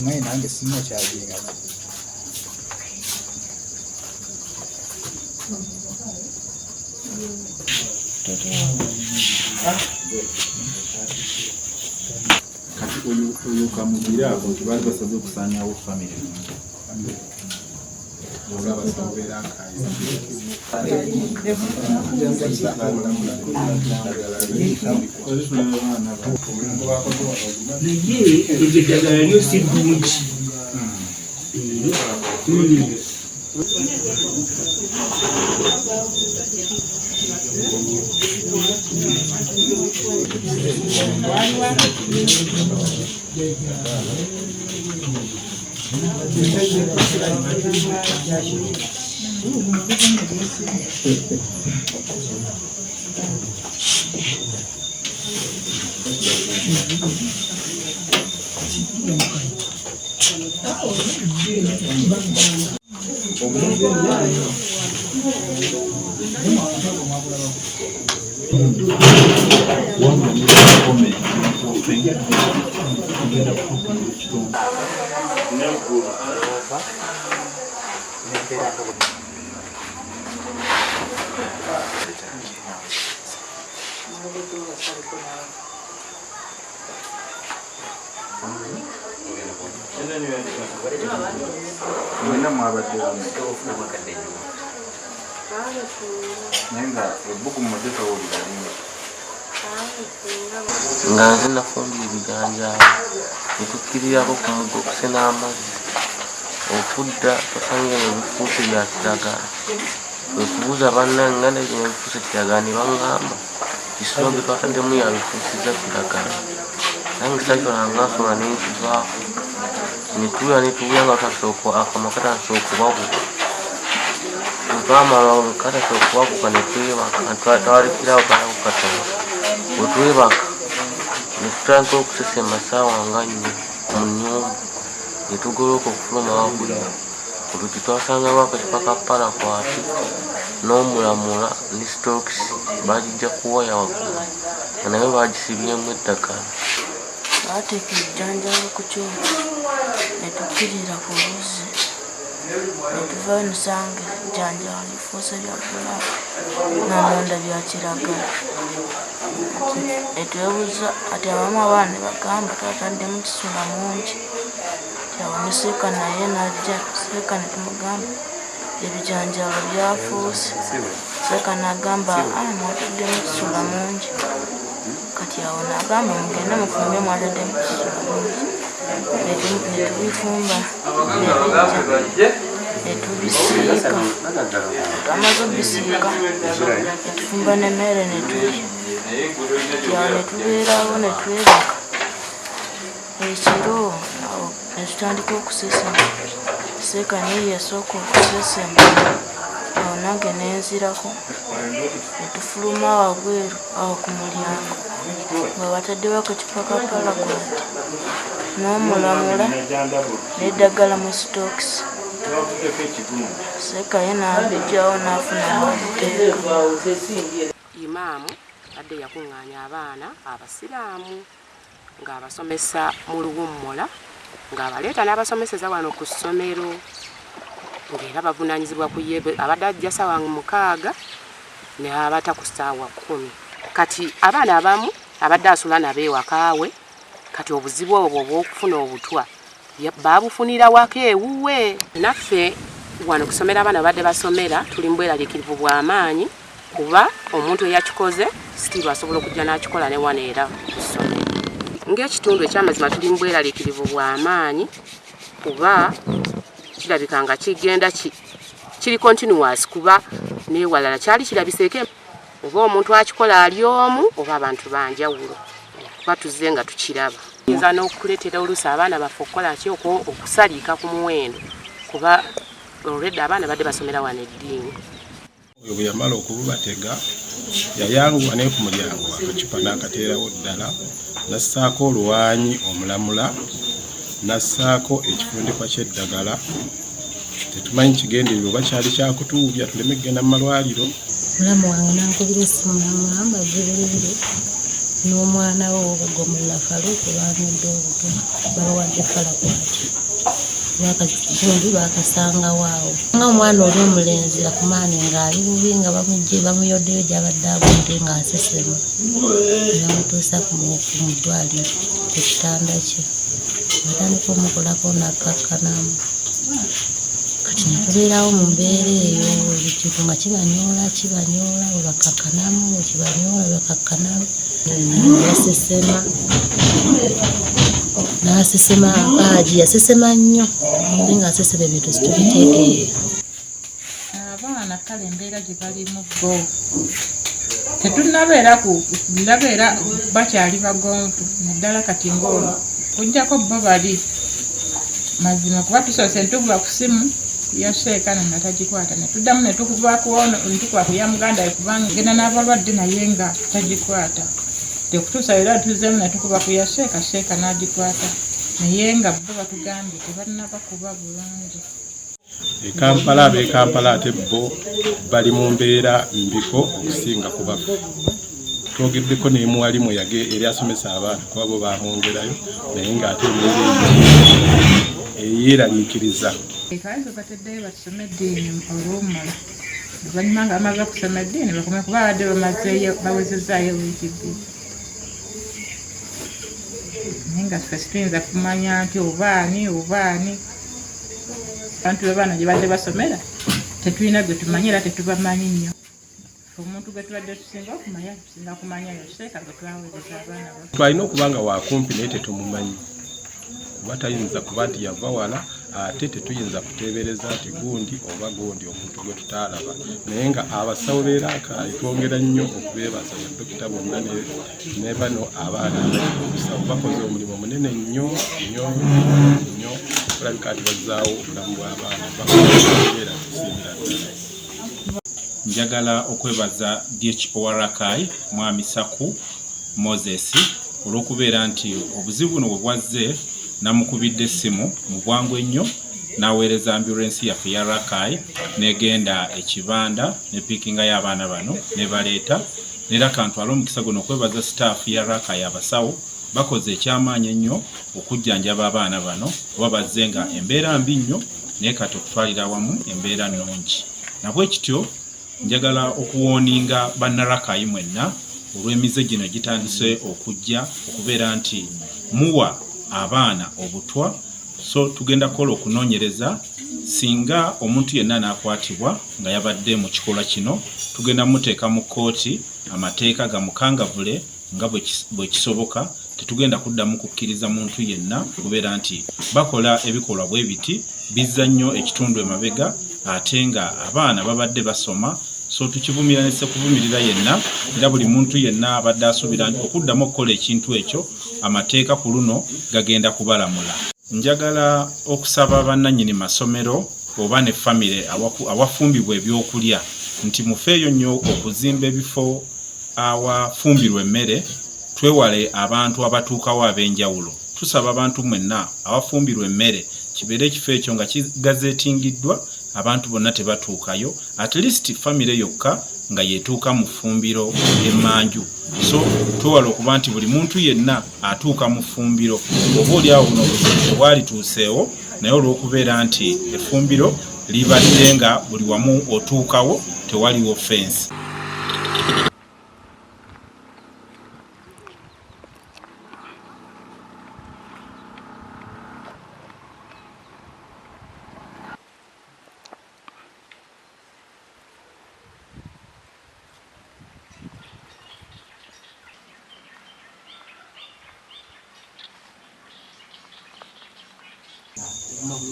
ngaye nange singa kyaginga kati oyo kamugira ako nti baali basaze okusaanyawo famire naye eryo eddagala lyo si ddungi. nga nze nafumbira ebijanjaalo netukkiririrako ku mugga okusena amazzi okudda tosange nebifuuse bya kiragala okubuuza bannange nga naye nebifuuse kiragala ne baŋŋamba kisolo bye twataddemu yabifuusiza kiragala nange sakyolanga nsonga nenkivaako netuula netuwulira nga akamwa katasooka okubabuka twamala katasooka okubabuka netwebaka twalikirawo kalako katono bwetwebaka netutandika okusesema ssaawa nga nnyo mu nnyumba netugoloka okufuluma wagula oluti twasangawo akacupa ka parakwati n'omulamula ne stokisi bagijja kuwaya waggulu nga naye bagisibyemu eddagala. Bateeka ebijanjaalo ku kyoto netukkirira ku luzzi netuvayo nsanga ebijanjaalo bifuuse bya bbulaaka n'amanda bya kiragala netwebuuza ati abamu abaana ne bagamba twataddemu kisula mungi awo ne seeka naye najja seeka ne tumugamba ebijanjaalo byafuuse seeka n'agamba mwataddemu kisula mungi kati awo n'agamba mugende mufumbe mwataddemu kisula mungi netubifumba netubisiika twamaze obisiika netufumba n'emmere netulya awo netubeerawo netwebaka ekiro awo netutandika okusesema seeka naye yasooka okusesema awo nange nenzirako netufuluma wabweru awo ku mulyango nga bataddewo akacupa ka parakwati n'omulamula n'eddagala mu sitokisi seeka ye n'abijjawo n'afunamu obuteeka. Imaamu adde yakuŋŋaanya abaana abasiraamu ng'abasomesa mu luwummula ng'abaleeta n'abasomeseza wano ku ssomero ng'era bavunaanyizibwa ku ye abadde ajja ssaawa 6 n'abata ku ssaawa 10. Kati abaana abamu abadde asula nabo ewakaawe kati obuzibu obwo obw'okufuna obutwa baabufunira waka ewuwe. Naffe wano kusomera abaana badde basomera tuli mu bweraliikirivu bw'amaanyi kuba omuntu eyakikoze sitiiba asobola okujja n'akikola ne wano era ku ssomero. Ng'ekitundu ekyamazima tuli mu bweraliikirivu bw'amaanyi kuba kirabika nga kigenda kiri continuous kuba n'ewalala kyali kirabiseeko oba omuntu akikola ali omu oba abantu banjawulo kuba tuzze nga tukiraba. Yinza n'okuleetera oluusi abaana baffe okukola ki okusaliika ku muwendo kuba olwedde abaana badde basomera wano eddiini. Oyo bwe yamala okubatega yayanguwa naye ku mulyango akacupa n'akateerawo ddala n'assaako oluwaanyi omulamula n'assaako ekifundikwa ky'eddagala. Tetumanyi kigendererwa oba kyali kyakutuubya tuleme kugenda mu malwaliro. Mulamu wange n'ankubira essimu n'amugamba agoberere n'omwana we ow'obugomula Faruku baanywedde obuto babawadde falakwaki gundi baakasanga waawo nga omwana oli omulenzi akumaani ng'ali bubi nga bamuyoddeyo gy'abadde abudde ng'asesema bamutuusa ku ddwaliro ku kitanda kye batandika omukolako nakkakkanamu kati ne tubeerawo mu mbeera eyo ekintu nga kibanyoola bwe bakkakkanamu bwe kibanyoola bwe bakkakkanamu basesema n'asesema Haji yasesema nnyo naye ng'asesema ebintu situbitegeera. Abaana kale embeera gye balimu bo tetunnabeera bakyali bagonvu naddala kati ng'olwo kujjako bo bali mazima kuba tusoose ntukuba ku ssimu ya Sheeka nga tagikwata ne tuddamu ne tukuba ku ya muganda we kubanga genda n'abalwadde naye nga tagikwata tekutuusa era tuzeemu ne tukuba ku ya Sheeka n'agikwata naye nga bo batugambye tebalina bakuba bulungi. Ab'e Kampala ate bo bali mu mbeera mbiko okusinga kuba twogeddeko ne mwalimu eri asomesa abaana kuba bo bamwongerayo naye ng'ate embeera eyeeraliikiriza. Ekalezo bateddeyo batusome eddiini olw'omumala oluvannyuma nga bamaze okusoma eddiini bakome kuba badde bawezezaayo wiiki bbiri naye nga ffe situyinza kumanya nti obaani abantu babaana gye badde basomera tetulina gwe tumanyi era tetubamanyi nnyo. Omuntu gwe tubadde tusinga okumanya tusinga kumanyayo Sheeka gwe twawezeza abaana baffe. Twalina okuba nga waakumpi naye tetumumanyi kuba tayinza kuba nti yava wala ate tetuyinza kuteebereza nti gundi oba gundi omuntu gwe tutaalaba naye nga abasawo beeraakaali twongera nnyo okubeebaza badokita bonna ne bano abaana abaobusawo bakoze omulimu munene nnyo olabika nti bazzaawo obulamu bw'abaana bakoera tusiimira ddala. Njagala okwebaza DHO Rakai Mwami Saku Moses olw'okubeera nti obuzibu buno bwe bwazze namukubidde essimu mu bwangu ennyo n'aweereza ambulensi yaffe ya Rakai negenda ekibanda ne piikinga y'abaana bano ne baleeta neera kantwala omukisa guno okwebaza sitaafu ya Rakai abasawo bakoze ekyamaanyi ennyo okujjanjaba abaana bano oba bazze nga embeera mbi nnyo naye kati okutwalira awamu embeera nnungi. Nabwe kityo njagala okuwooninga bannarakayi mwenna olw'emize gino gitandise okujja okubeera nti muwa abaana obutwa so tugenda kukola okunoonyereza singa omuntu yenna n'akwatibwa nga yabadde mu kikolwa kino tugenda muteeka mu kkooti amateeka gamukangavule nga bwe kisoboka tetugenda kuddamu kukkiriza muntu yenna kubeera nti bakola ebikolwa bwe biti bizza nnyo ekitundu emabega ate nga abaana babadde basoma so tukivumira nese kuvumirira yenna era buli muntu yenna abadde asuubira okuddamu okukola ekintu ekyo amateeka ku luno gagenda kubalamula. Njagala okusaba bannannyini masomero oba ne famire awafumbibwa ebyokulya nti mufeeyo nnyo okuzimba ebifo awafumbirwa emmere twewale abantu abatuukawo ab'enjawulo. Tusaba abantu mwenna awafumbirwa emmere kibeere ekifo ekyo nga kigazeetingiddwa abantu bonna tebatuukayo at least famire yokka nga yetuuka mu ffumbiro emmanju so twewala okuba nti buli muntu yenna atuuka mu ffumbiro oba oli awo buno bwalituuseewo naye olw'okubeera nti effumbiro libadde nga buli wamu otuukawo tewaliwo fensi.